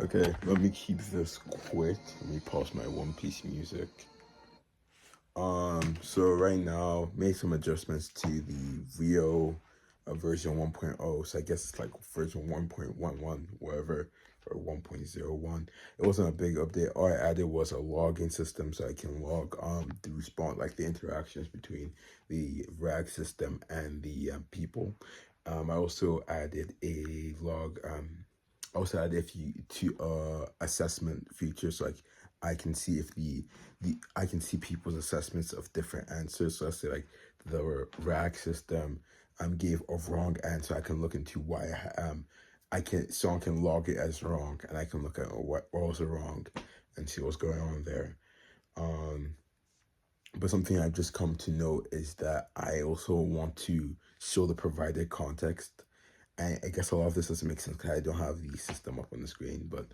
Okay, let me keep this quick. Let me pause my One Piece music. So right now, made some adjustments to the Rio version 1.0. So I guess it's like version 1.11, whatever, or 1.01. It wasn't a big update. All I added was a login system so I can log the response, like the interactions between the RAG system and the people. I also added a log. I also added a few to assessment features, like I can see if the I can see people's assessments of different answers. So I say like the RAG system gave a wrong answer. I can look into why I can someone can log it as wrong, and I can look at what was wrong and see what's going on there. Um, but something I've just come to know is that I also want to show the provided context. And I guess a lot of this doesn't make sense because I don't have the system up on the screen. But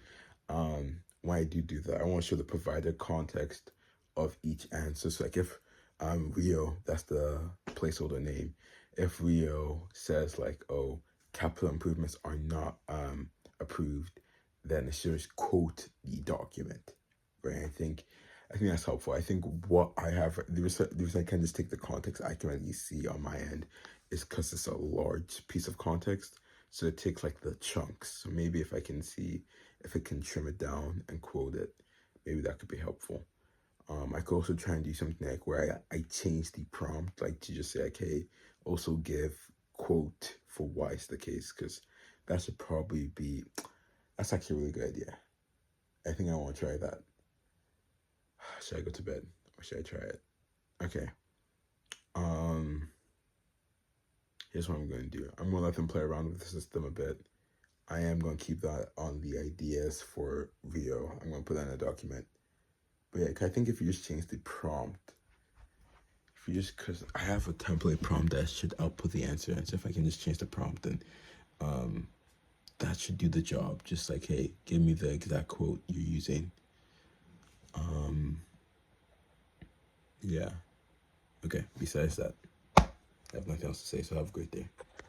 when I do that, I want to show the provided context of each answer. So like if Rio, that's the placeholder name. If Rio says like, oh, capital improvements are not approved, then it should just quote the document, right? I think that's helpful. I think what I have, the reason I can just take the context I can at least see on my end is because it's a large piece of context. So it takes like the chunks. So maybe if I can see, if it can trim it down and quote it, maybe that could be helpful. I could also try and do something like where I change the prompt, like to just say, like, hey, also give quote for why it's the case, because that should probably be, that's actually a really good idea. I think I want to try that. Should I go to bed or should I try it? Okay. Here's what I'm going to do. I'm going to let them play around with the system a bit. I am going to keep that on the ideas for Rio. I'm going to put that in a document. But yeah, I think if you just change the prompt, if you just, because I have a template prompt that should output the answer. And so if I can just change the prompt, then that should do the job. Just like, hey, give me the exact quote you're using. Yeah. Okay, besides that, I have nothing else to say, so have a great day.